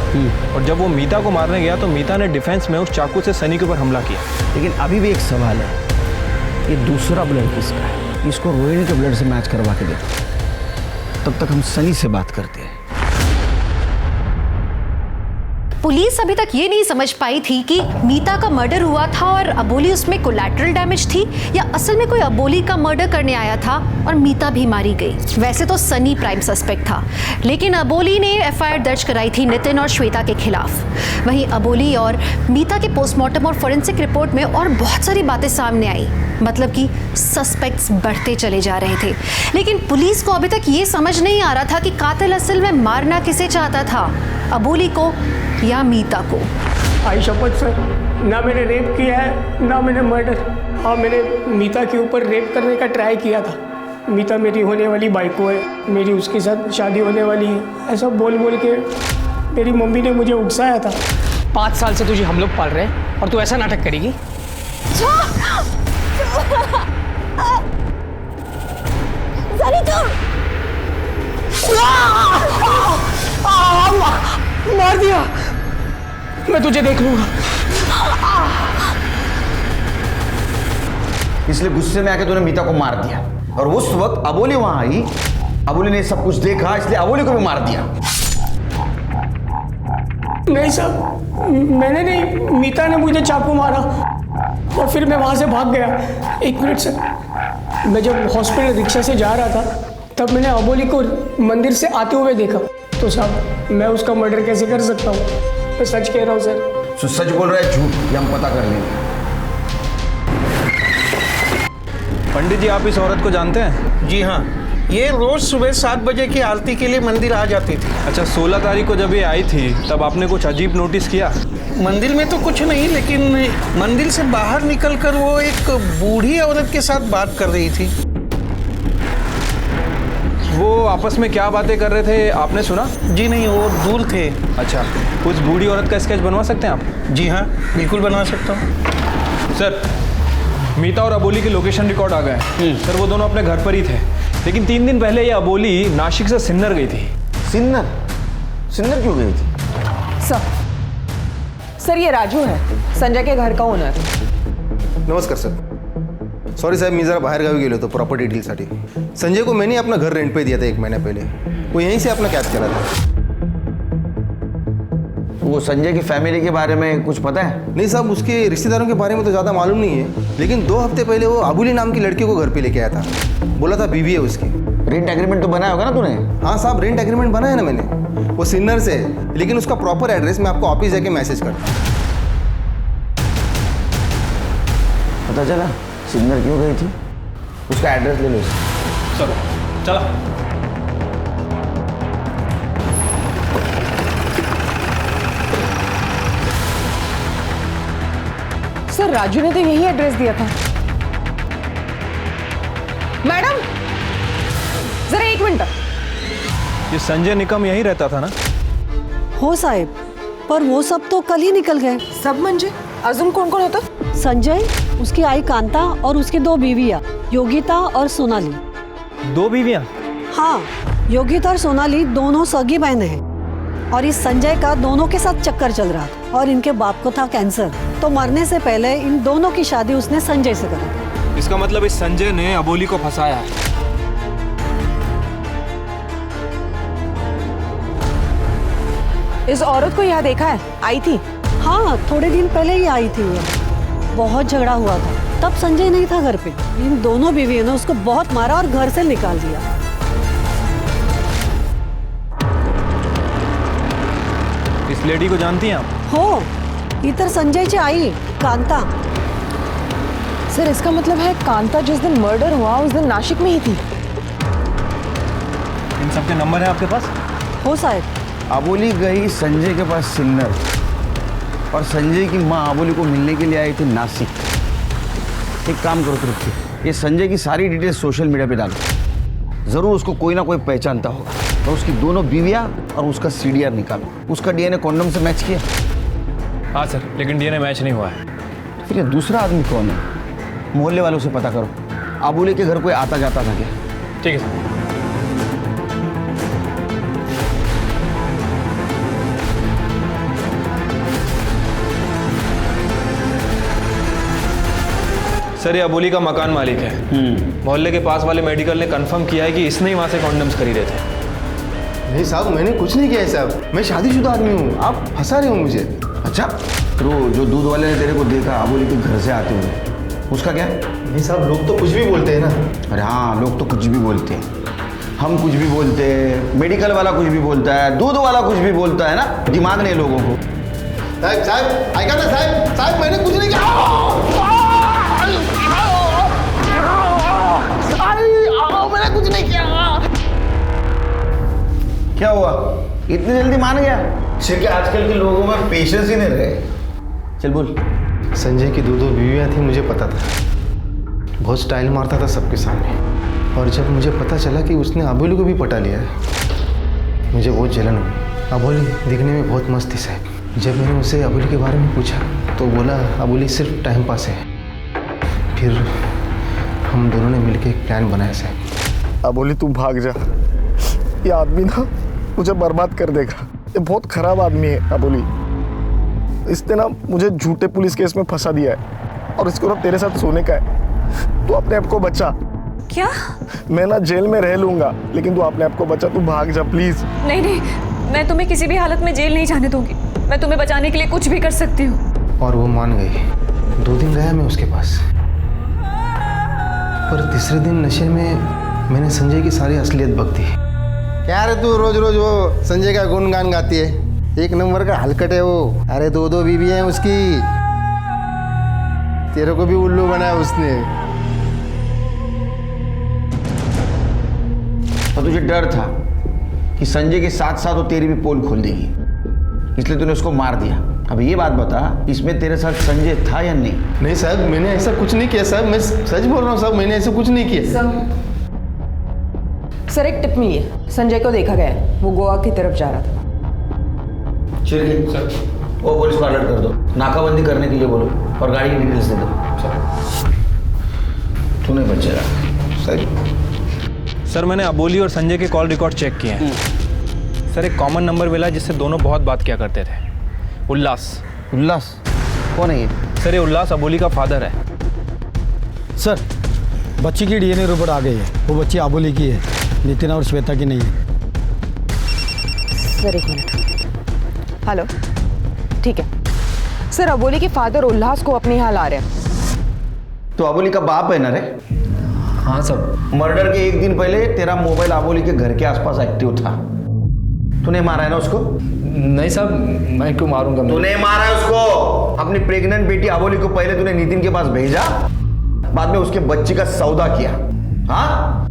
और जब वो मीता को मारने गया तो मीता ने डिफेंस में उस चाकू से सनी के ऊपर हमला किया। लेकिन अभी भी एक सवाल है, ये दूसरा ब्लड किसका है? इसको रोहिणी के ब्लड से मैच करवा के देखो, तब तक हम सनी से बात करते हैं। पुलिस अभी तक ये नहीं समझ पाई थी कि मीता का मर्डर हुआ था और अबोली उसमें कोलैटरल डैमेज थी, या असल में कोई अबोली का मर्डर करने आया था और मीता भी मारी गई। वैसे तो सनी प्राइम सस्पेक्ट था, लेकिन अबोली ने एफआईआर दर्ज कराई थी नितिन और श्वेता के खिलाफ। वहीं अबोली और मीता के पोस्टमार्टम और फोरेंसिक रिपोर्ट में और बहुत सारी बातें सामने आई, मतलब कि सस्पेक्ट्स बढ़ते चले जा रहे थे। लेकिन पुलिस को अभी तक ये समझ नहीं आ रहा था कि कातिल असल में मारना किसे चाहता था, अबोली को या मीता को। आई शपथ सर, ना मैंने रेप किया है ना मैंने मर्डर। हाँ, मैंने मीता के ऊपर रेप करने का ट्राई किया था। मीता मेरी होने वाली बाइको है, मेरी उसके साथ शादी होने वाली है, ऐसा बोल बोल के मेरी मम्मी ने मुझे उकसाया था। 5 साल से तुझे हम लोग पाल रहे हैं और तू ऐसा नाटक करेगी? मार दिया, मैं तुझे देख लूंगा। इसलिए गुस्से में आके तूने मीता को मार दिया और उस वक्त अबोली वहां आई, अबोली ने सब कुछ देखा, इसलिए अबोली को भी मार दिया। नहीं साहब, मैंने नहीं, मीता ने मुझे चाकू मारा और फिर मैं वहां से भाग गया। 1 मिनट सर, मैं जब हॉस्पिटल रिक्शा से जा रहा था तब मैंने अबोली को मंदिर से आते हुए देखा। तो साहब, मैं उसका मर्डर कैसे कर सकता हूँ? मैं सच कह रहा हूँ सर। तो सच बोल रहा है झूठ, ये हम पता कर लेंगे। पंडित जी, आप इस औरत को जानते हैं? जी हाँ, ये रोज सुबह 7 बजे की आरती के लिए मंदिर आ जाती थी। अच्छा, 16 तारीख को जब ये आई थी तब आपने कुछ अजीब नोटिस किया? मंदिर में तो कुछ नहीं, लेकिन मंदिर से बाहर निकलकर वो एक बूढ़ी औरत के साथ बात कर रही थी। वो आपस में क्या बातें कर रहे थे, आपने सुना? जी नहीं, वो दूर थे। अच्छा, उस बूढ़ी औरत का स्केच बनवा सकते हैं आप? जी हाँ, बिल्कुल बनवा सकता हूँ। सर, मीता और अबोली के लोकेशन रिकॉर्ड आ गए। सर, वो दोनों अपने घर पर ही थे, लेकिन 3 दिन पहले ये अबोली नासिक से सिन्नर गई थी। सिन्नर? सिन्नर क्यों गई थी? सर, ये राजू है, संजय के घर का ओनर। नमस्कार सर। सॉरी साहेब, मी जरा बाहेर गावी गेलो होतो प्रॉपर्टी डीलसाठी। संजय को मैंने अपना घर रेंट पे दिया था 1 महीने पहले, वो यहीं से अपना कैद करा था। वो संजय की फैमिली के बारे में कुछ पता है? नहीं साहब, उसके रिश्तेदारों के बारे में तो ज़्यादा मालूम नहीं है, लेकिन 2 हफ्ते पहले वो अबोली नाम की लड़की को घर पे लेके आया था। बोला था बीवी है उसकी। रेंट एग्रीमेंट तो बनाया होगा ना तूने? हाँ साहब, रेंट एग्रीमेंट बनाया ना मैंने। वो सिन्नर से है, लेकिन उसका प्रॉपर एड्रेस मैं आपको ऑफिस जाके मैसेज करता हूँ। पता चला सिन्नर क्यों गई थी? उसका एड्रेस ले लो। चलो चला। सर, राजू ने तो यही एड्रेस दिया था। मैडम, जरा 1 मिनट। ये संजय निकम यहीं रहता था ना? हो साहेब, पर वो सब तो कल ही निकल गए। सब म्हणजे अजून कोण कोण होतं? संजय, उसकी आई कांता और उसकी 2 बीवियां, योगिता और सोनाली। 2 बीवियां? हाँ, योगिता और सोनाली दोनों सगी बहनें हैं और इस संजय का दोनों के साथ चक्कर चल रहा था और इनके बाप को था कैंसर, तो मरने से पहले इन दोनों की शादी उसने संजय से करी। इसका मतलब इस संजय ने अबोली को फंसाया है। इस औरत को यहाँ देखा है? आई थी? हाँ, थोड़े दिन पहले ही आई थी वो। बहुत झगड़ा हुआ था, तब संजय नहीं था घर पे। इन दोनों बीवियों ने उसको बहुत मारा और घर से निकाल दिया। इस लेडी को जानती हैं आप? हो, इतर संजयची आई कांता। सर इसका मतलब है कांता जिस दिन मर्डर हुआ उस दिन नासिक में ही थी। इन सबके नंबर है आपके पास? हो शायद। अबोली गई संजय के पास सिन्नर, और संजय की माँ अबोली को मिलने के लिए आई थी नासिक। एक काम करो तृप्ति, ये संजय की सारी डिटेल्स सोशल मीडिया पे डालो, जरूर उसको कोई ना कोई पहचानता होगा। और उसकी दोनों बीवियाँ और उसका सीडीआर निकालो। उसका डीएनए कॉन्डम से मैच किया? हाँ सर, लेकिन डीएनए मैच नहीं हुआ है। फिर ये दूसरा आदमी कौन है? मोहल्ले वालों से पता करो, अबोली के घर कोई आता जाता था क्या? ठीक है सर। सर ये अबोली का मकान मालिक है। मोहल्ले के पास वाले मेडिकल ने कंफर्म किया है कि इसने ही वहाँ से कॉन्डम्स खरीदे थे। नहीं साहब, मैंने कुछ नहीं किया है साहब, मैं शादीशुदा आदमी हूँ, आप फंसा रहे हो मुझे। अच्छा, तो जो दूध वाले ने तेरे को देखा अबोली के घर से आते हुए, उसका क्या? नहीं साहब, लोग तो कुछ भी बोलते हैं ना। अरे हाँ, लोग तो कुछ भी बोलते हैं, हम कुछ भी बोलते हैं, मेडिकल वाला कुछ भी बोलता है, दूध वाला कुछ भी बोलता है ना। दिमाग नहीं लोगों को। साहब आएगा ना साहब, साहब मैंने कुछ नहीं किया। मैंने कुछ नहीं किया। क्या हुआ, इतनी जल्दी मान गया? कि आजकल के लोगों में पेशेंस ही नहीं रहे। चल बोल। संजय की दो बीवियाँ थी, मुझे पता था। बहुत स्टाइल मारता था सबके सामने, और जब मुझे पता चला कि उसने अबोली को भी पटा लिया है, मुझे बहुत जलन हुई। अबोली दिखने में बहुत मस्त थी साहब। जब मैंने उसे अबोली के बारे में पूछा तो बोला अबोली सिर्फ टाइम पास है। फिर हम दोनों ने मिलकर एक प्लान बनाया साहब। अबोली तू भाग जा, ये आदमी ना मुझे बर्बाद कर देगा। ये बहुत खराब आदमी है अबोली। इसने ना मुझे झूठे पुलिस केस में फंसा दिया है, और इसको ना तेरे साथ सोने का है। तू अपने आप को बचा। क्या? मैं ना जेल में रह लूंगा, लेकिन तू अपने आप को बचा। तू भाग जा प्लीज। नहीं नहीं, मैं तुम्हें किसी भी हालत में जेल नहीं जाने दूंगी। मैं तुम्हें बचाने के लिए कुछ भी कर सकती हूँ। और वो मान गई। 2 दिन गया मैं उसके पास, पर तीसरे दिन नशे में मैंने संजय की सारी असलियत बक दी। क्या रे तू रोज रोज वो संजय का गुणगान गाती है? एक नंबर का हलकट है वो। अरे 2 बीवी हैं उसकी। तेरे को भी उल्लू बनाया उसने। और तुझे डर था कि संजय के साथ साथ वो तेरी भी पोल खोल देगी, इसलिए तूने उसको मार दिया। अब ये बात बता, इसमें तेरे साथ संजय था या नहीं? नहीं साहब, मैंने ऐसा कुछ नहीं किया साहब। मैं सच बोल रहा हूँ साहब, मैंने ऐसा कुछ नहीं किया। सर एक टिप मिली है, संजय को देखा गया है, वो गोवा की तरफ जा रहा था। चलिए सर, वो पुलिस को अलर्ट कर दो, नाकाबंदी करने के लिए बोलो, और गाड़ी की डिटेल्स दे दो। तू नहीं बचेगा सर। सर मैंने अबोली और संजय के कॉल रिकॉर्ड चेक किए हैं। सर एक कॉमन नंबर मिला जिससे दोनों बहुत बात किया करते थे। उल्लास। उल्लास कौन है ये? सर ये उल्लास अबोली का फादर है। सर बच्ची की डीएनए रिपोर्ट आ गई है। वो बच्ची अबोली की है, नितिन और श्वेता की नहीं है। सर एक मिनट। हेलो, ठीक है सर। अबोली के फादर उल्लास को अपने यहाँ ला रहे हैं। तो अबोली का बाप है ना रे? हाँ सर। मर्डर के 1 दिन पहले तेरा मोबाइल अबोली के घर के आसपास एक्टिव था। तूने मारा है ना उसको? नहीं साहब, मैं क्यों मारूंगा? तूने मारा है उसको। अपनी प्रेग्नेंट बेटी अबोली को पहले तूने नितिन के पास भेजा, बाद में उसके बच्ची का सौदा किया। हाँ,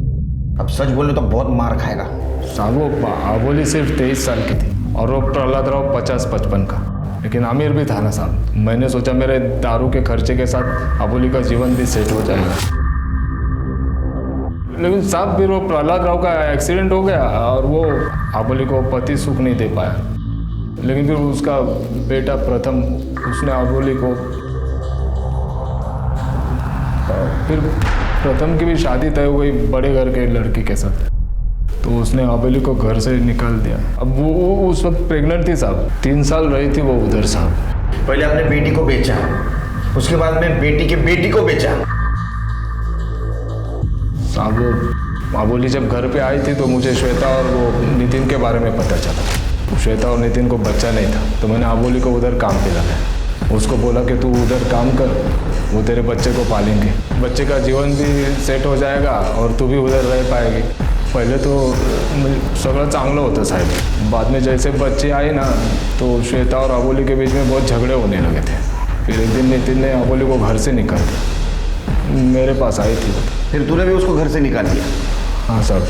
अब सच बोले तो बहुत मार खाएगा। साहब वो अबोली सिर्फ 23 साल की थी, और वो प्रहलाद राव 50-55 का। लेकिन अमीर भी था ना साहब। मैंने सोचा मेरे दारू के खर्चे के साथ अबोली का जीवन भी सेट हो जाएगा। लेकिन साहब फिर वो प्रहलाद राव का एक्सीडेंट हो गया, और वो अबोली को पति सुख नहीं दे पाया। लेकिन फिर उसका बेटा प्रथम, उसने अबोली को, फिर प्रथम की भी शादी तय हो गई बड़े घर के लड़की के साथ, तो उसने अबोली को घर से निकाल दिया। अब वो उस वक्त प्रेग्नेंट थी साहब, 3 साल रही थी वो उधर साहब। पहले अपने बेटी को बेचा, उसके बाद में बेटी की बेटी को बेचा। साहब वो अबोली जब घर पे आई थी तो मुझे श्वेता और वो नितिन के बारे में पता चला। श्वेता और नितिन को बच्चा नहीं था, तो मैंने आबोली को उधर काम पे लगाया। उसको बोला कि तू उधर काम कर, वो तेरे बच्चे को पालेंगे, बच्चे का जीवन भी सेट हो जाएगा और तू भी उधर रह पाएगी। पहले तो सगळं चांगलं होतं साहेब, बाद में जैसे बच्चे आए ना तो श्वेता और आबोली के बीच में बहुत झगड़े होने लगे थे। फिर एक दिन नितिन ने आबोली को घर से निकाल दिया, मेरे पास आई थी। फिर तूने भी उसको घर से निकाल दिया? हाँ सर।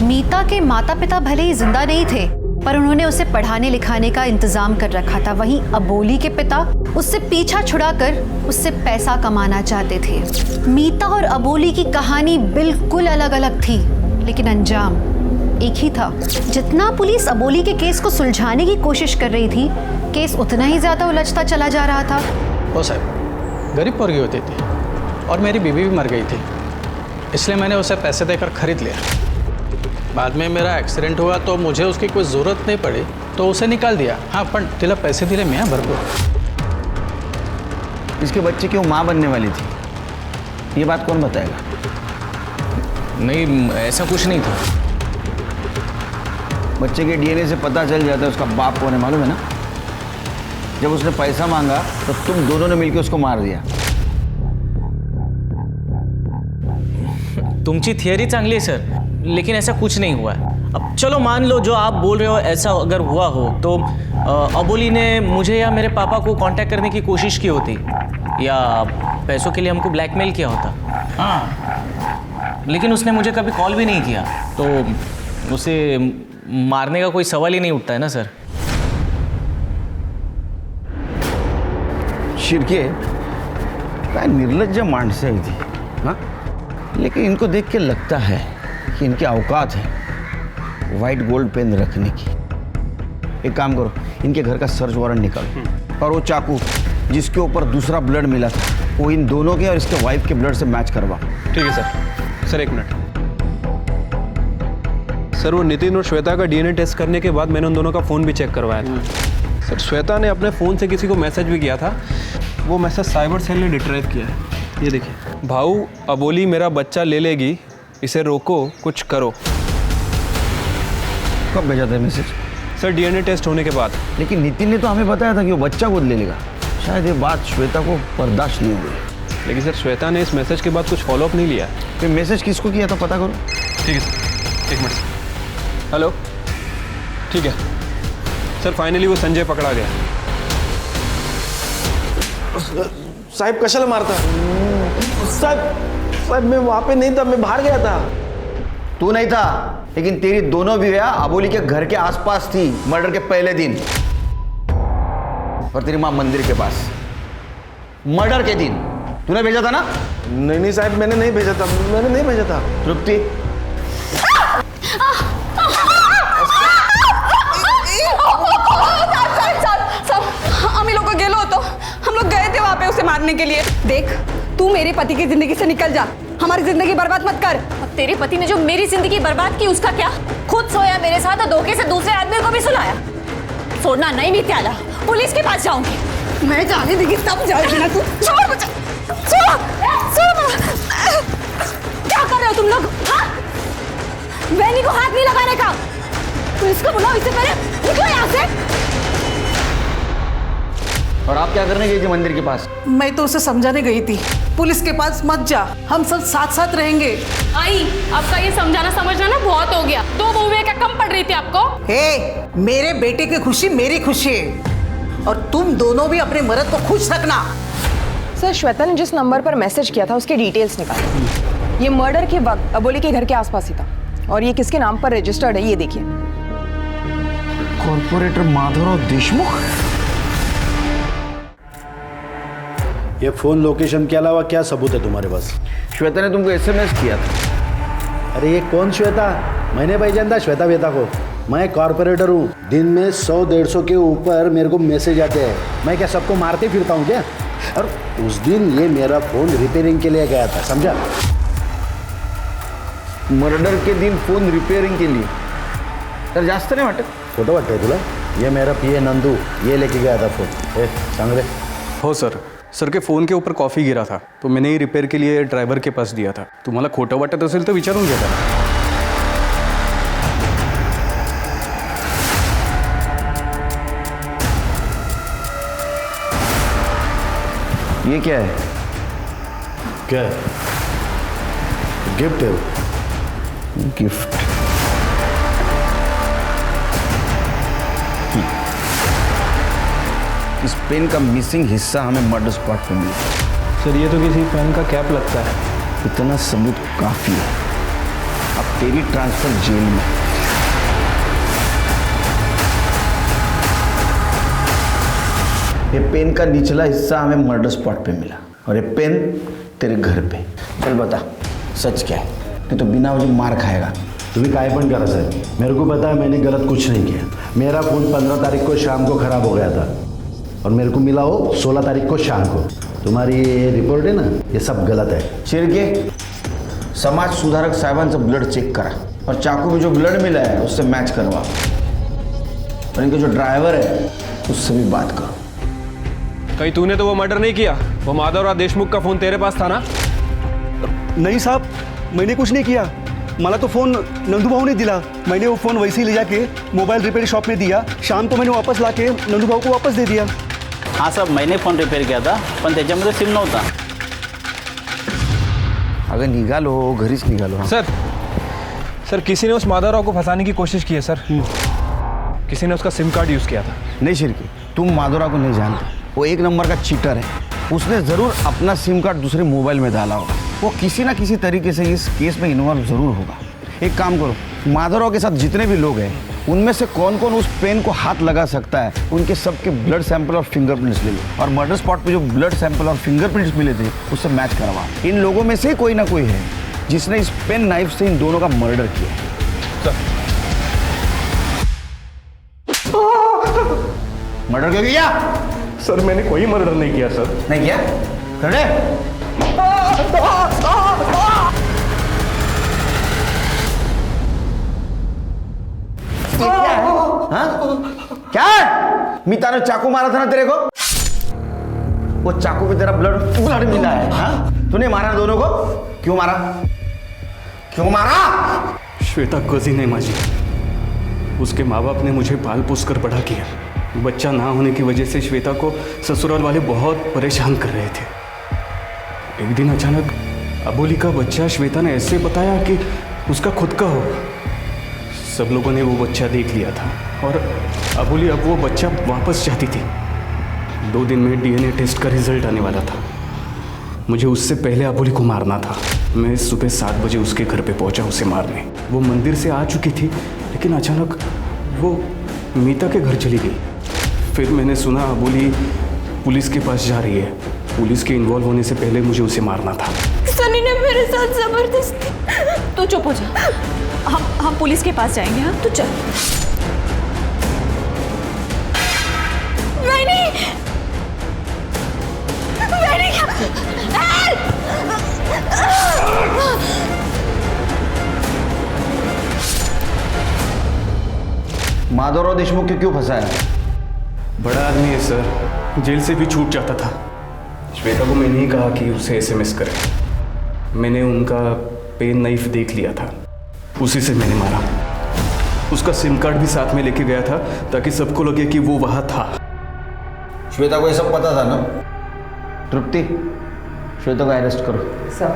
मीता के माता पिता भले ही जिंदा नहीं थे, पर उन्होंने उसे पढ़ाने लिखाने का इंतजाम कर रखा था। वहीं अबोली के पिता उससे पीछा छुड़ाकर उससे पैसा कमाना चाहते थे। मीता और अबोली की कहानी बिल्कुल अलग अलग थी, लेकिन अंजाम एक ही था। जितना पुलिस अबोली के केस को सुलझाने की कोशिश कर रही थी, केस उतना ही ज्यादा उलझता चला जा रहा था। ओ साहब, गरीब पोरगी होती थी और मेरी बीवी भी मर गई थी, इसलिए मैंने उसे पैसे देकर खरीद लिया। बाद में मेरा एक्सीडेंट हुआ तो मुझे उसकी कोई ज़रूरत नहीं पड़ी, तो उसे निकाल दिया। हाँ, पण तिला पैसे दिले मैं भरपूर। इसके बच्चे की वो माँ बनने वाली थी, ये बात कौन बताएगा? नहीं, ऐसा कुछ नहीं था। बच्चे के डीएनए से पता चल जाता है उसका बाप कौन है, मालूम है ना? जब उसने पैसा मांगा तो तुम दोनों ने मिलकर उसको मार दिया। तुमची थियरी चांगली है सर, लेकिन ऐसा कुछ नहीं हुआ है। अब चलो मान लो जो आप बोल रहे हो ऐसा अगर हुआ हो, तो अबोली ने मुझे या मेरे पापा को कांटेक्ट करने की कोशिश की होती, या पैसों के लिए हमको ब्लैकमेल किया होता। हाँ, लेकिन उसने मुझे कभी कॉल भी नहीं किया, तो उसे मारने का कोई सवाल ही नहीं उठता है ना सर। शिरके काय निर्लज्ज माणसं आहे ती, हाँ? लेकिन इनको देख के लगता है कि इनकी औकात है वाइट गोल्ड पेन रखने की। एक काम करो, इनके घर का सर्च वारंट निकालो और वो चाकू जिसके ऊपर दूसरा ब्लड मिला था वो इन दोनों के और इसके वाइफ के ब्लड से मैच करवाओ। ठीक है सर। सर एक मिनट सर, वो नितिन और श्वेता का डीएनए टेस्ट करने के बाद मैंने उन दोनों का फ़ोन भी चेक करवाया था। सर श्वेता ने अपने फ़ोन से किसी को मैसेज भी किया था, वो मैसेज साइबर सेल ने रिट्रीव किया है। ये देखिए, भाऊ अबोली मेरा बच्चा ले लेगी, इसे रोको, कुछ करो। कब भेजा था मैसेज? सर डीएनए टेस्ट होने के बाद। लेकिन नितिन ने तो हमें बताया था कि वो बच्चा गोद ले लेगा। शायद ये बात श्वेता को बर्दाश्त नहीं हुई। लेकिन सर श्वेता ने इस मैसेज के बाद कुछ फॉलोअप नहीं लिया। फिर मैसेज किसको किया था पता करो। ठीक है सर, एक मिनट। हेलो, ठीक है सर, फाइनली वो संजय पकड़ा गया। साहब कशाला मारता? साहब मैं वहां पे नहीं था, मैं बाहर गया था। तू नहीं था, लेकिन तेरी दोनों बीवियां अबोली के घर के आसपास थी मर्डर के पहले दिन, और तेरी मां मंदिर के पास मर्डर के दिन। तूने भेजा था ना? नहीं साहब, मैंने नहीं भेजा था, मैंने नहीं भेजा था। तृप्ति, हम लोग गेलो होतो, हम लोग गए थे वहां पे उसे मारने के लिए। देख, तू मेरे पति की जिंदगी से निकल जा, हमारी जिंदगी बर्बाद मत कर। तेरे पति ने जो मेरी जिंदगी बर्बाद की उसका क्या? खुद सोया मेरे साथ और धोखे से दूसरे आदमी को भी सुलाया। छोड़ना नहीं मित्याला, पुलिस के पास जाऊंगी। मैं जाने देगी तब जाएगी ना तू। छोड़ मुझे, छोड़, छोड़। क्या कर रहे हो तुम लोग? हाँ? वैनी को हाथ नहीं लगाने का। पुलिस को बुलाओ, इससे पहले निकलो यहाँ से। और आप क्या करने गई थी मंदिर के पास? मैं तो उसे समझाने गई थी, पुलिस के पास मत जा, हम सब साथ साथ रहेंगे। आई, आपका ये समझाना समझना ना बहुत हो गया। 2 बहुएं क्या कम पड़ रही थी आपको? हे, मेरे बेटे की खुशी मेरी खुशी है, और तुम दोनों भी अपने मर्द को खुश रखना। सर श्वेता ने जिस नंबर पर मैसेज किया था उसके डिटेल्स निकाले। ये मर्डर के वक्त अबोली के घर के आसपास ही था, और ये किसके नाम पर रजिस्टर्ड है ये देखिए। कॉर्पोरेटर माधवराव देशमुख। ये फोन लोकेशन के अलावा क्या सबूत है तुम्हारे पास? श्वेता ने तुमको एसएमएस किया था। अरे ये कौन श्वेता? मैंने पहचान था श्वेता वेता को। मैं कॉर्पोरेटर हूँ, दिन में 100-150 के ऊपर मेरे को मैसेज आते हैं। मैं क्या सबको मारते फिरता हूँ क्या? और उस दिन ये मेरा फोन रिपेयरिंग के लिए गया था, समझा? मर्डर के दिन फोन रिपेयरिंग के लिए? तर जास्त नाही वाटत? खोटं वाटतंय तुला? ये मेरा पीए नंदू ये लेके गया था फोन। सांग रे। हो सर के फ़ोन के ऊपर कॉफ़ी गिरा था, तो मैंने ही रिपेयर के लिए ड्रायव्हर के पास दिया था। तुम्हाला खोटं वाटत असेल तर विचारून घ्या. ये क्या है? क्या है? गिफ्ट है वो। गिफ्ट? इस पेन का मिसिंग हिस्सा हमें मर्डर स्पॉट पे मिला। सर ये तो किसी पेन का कैप लगता है। इतना सबूत काफी है। अब तेरी ट्रांसफर जेल में। ये पेन का निचला हिस्सा हमें मर्डर स्पॉट पे मिला और ये पेन तेरे घर पे। चल बता सच क्या है, नहीं तो बिना वजह मार खाएगा। तुम्हें काय पण करा सर, मेरे को पता है मैंने गलत कुछ नहीं किया। मेरा फ़ोन 15 तारीख को शाम को ख़राब हो गया था और मेरे को मिला वो 16 तारीख को शाम को। तुम्हारी ये रिपोर्ट है ना, ये सब गलत है। चिरके समाज सुधारक साहिबांचं ब्लड चेक करा और चाकू में जो ब्लड मिला है उससे मैच करवा और इनके जो ड्राइवर है उससे भी बात करो। कहीं तूने तो वो मर्डर नहीं किया? वो माधवराव देशमुख का फोन तेरे पास था ना? नहीं साहब, मैंने कुछ नहीं किया। मला तो फ़ोन नंदूभाऊ ने दिला। मैंने वो फ़ोन वैसे ही ले जाके मोबाइल रिपेयर शॉप में दिया। शाम को मैंने वापस लाके नंदूभाऊ को वापस दे दिया। हाँ साहब, मैंने फ़ोन रिपेयर किया था पण त्याच्यामध्ये सिम नव्हता। अगर निघालो घरीच निघालो। हाँ। सर किसी ने उस माधवराव को फंसाने की कोशिश की है सर। किसी ने उसका सिम कार्ड यूज़ किया था। नहीं शिरके, तुम माधवराव को नहीं जानते। वो एक नंबर का चीटर है। उसने ज़रूर अपना सिम कार्ड दूसरे मोबाइल में डाला होगा। वो किसी ना किसी तरीके से इस केस में इन्वॉल्व ज़रूर होगा। एक काम करो, माधवराव के साथ जितने भी लोग हैं उनमें से कौन कौन उस पेन को हाथ लगा सकता है, उनके सबके ब्लड सैंपल और फिंगरप्रिंट्स ले लो और मर्डर स्पॉट पे जो ब्लड सैंपल और फिंगरप्रिंट्स मिले थे उससे मैच करवा। इन लोगों में से कोई ना कोई है जिसने इस पेन नाइफ से इन दोनों का मर्डर किया। मर्डर क्यों किया? सर मैंने कोई मर्डर नहीं किया सर। नहीं किया? खड़े। क्या है? हाँ? क्या है? मीता ने चाकू मारा था ना तेरे को? वो चाकू पे तेरा ब्लड मिला है। हाँ? तूने मारा दोनों को? क्यों मारा? क्यों मारा? श्वेता कजिन है माझी। उसके माँ बाप ने मुझे पाल पोस कर बड़ा किया। बच्चा ना होने की वजह से श्वेता को ससुराल वाले बहुत परेशान कर रहे थे। एक दिन अचानक अबोली का बच्चा श्वेता ने ऐसे बताया कि उसका खुद का हो। सब लोगों ने वो बच्चा देख लिया था और अबोली अब वो बच्चा वापस चाहती थी। 2 दिन में DNA टेस्ट का रिजल्ट आने वाला था। मुझे उससे पहले अबोली को मारना था। मैं सुबह 7 बजे उसके घर पे पहुंचा उसे मारने। वो मंदिर से आ चुकी थी लेकिन अचानक वो मीता के घर चली गई। फिर मैंने सुना अबोली पुलिस के पास जा रही है। पुलिस के इन्वॉल्व होने से पहले मुझे उसे मारना था। सनी ने मेरे साथ जबरदस्ती। तू चुप हो जा, हम पुलिस के पास जाएंगे। हाँ तू चल। माधवराव देशमुख के क्यों फंसाया? बड़ा आदमी है सर, जेल से भी छूट जाता था। श्वेता को मैंने ही कहा कि उसे SMS करे। मैंने उनका पेन नाइफ देख लिया था, उसी से मैंने मारा। उसका सिम कार्ड भी साथ में लेके गया था ताकि सबको लगे कि वो वहाँ था। श्वेता को ये सब पता था ना? तृप्ति, श्वेता को अरेस्ट करो। सर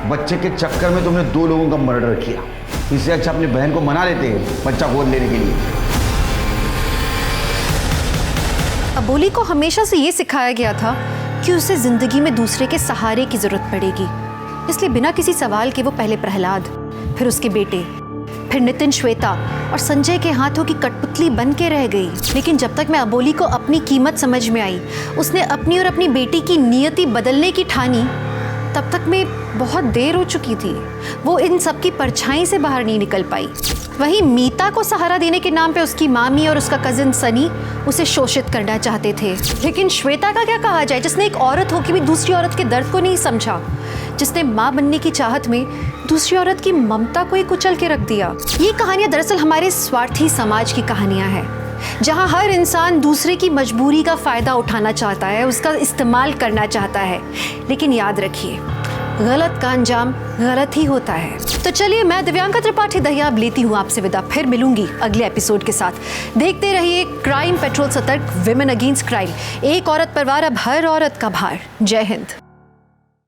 बच्चे के चक्कर में तुमने 2 लोगों का मर्डर किया। इससे अच्छा अपनी बहन को मना लेते हैं बच्चा गोद लेने के लिए। अबोली को हमेशा से ये सिखाया गया था कि उसे जिंदगी में दूसरे के सहारे की जरूरत पड़ेगी, इसलिए बिना किसी सवाल के वो पहले प्रहलाद, फिर उसके बेटे, फिर नितिन, श्वेता और संजय के हाथों की कठपुतली बन के रह गई। लेकिन जब तक मैं अबोली को अपनी कीमत समझ में आई, उसने अपनी और अपनी बेटी की नियति बदलने की ठानी, तब तक मैं बहुत देर हो चुकी थी। वो इन सब की परछाई से बाहर नहीं निकल पाई। वहीं मीता को सहारा देने के नाम पे उसकी मामी और उसका कजिन सनी उसे शोषित करना चाहते थे। लेकिन श्वेता का क्या कहा जाए, जिसने एक औरत होकर भी दूसरी औरत के दर्द को नहीं समझा, जिसने माँ बनने की चाहत में दूसरी औरत की ममता को ही कुचल के रख दिया। ये कहानियाँ दरअसल हमारे स्वार्थी समाज की कहानियाँ हैं, जहाँ हर इंसान दूसरे की मजबूरी का फ़ायदा उठाना चाहता है, उसका इस्तेमाल करना चाहता है। लेकिन याद रखिए, गलत का अंजाम गलत ही होता है। तो चलिए, मैं दिव्यांका त्रिपाठी दहिया अब लेती हूँ आपसे विदा। फिर मिलूंगी अगले एपिसोड के साथ। देखते रहिए क्राइम पेट्रोल सतर्क, विमेन अगेंस्ट क्राइम। एक औरत पर वार, अब हर औरत का भार। जय हिंद।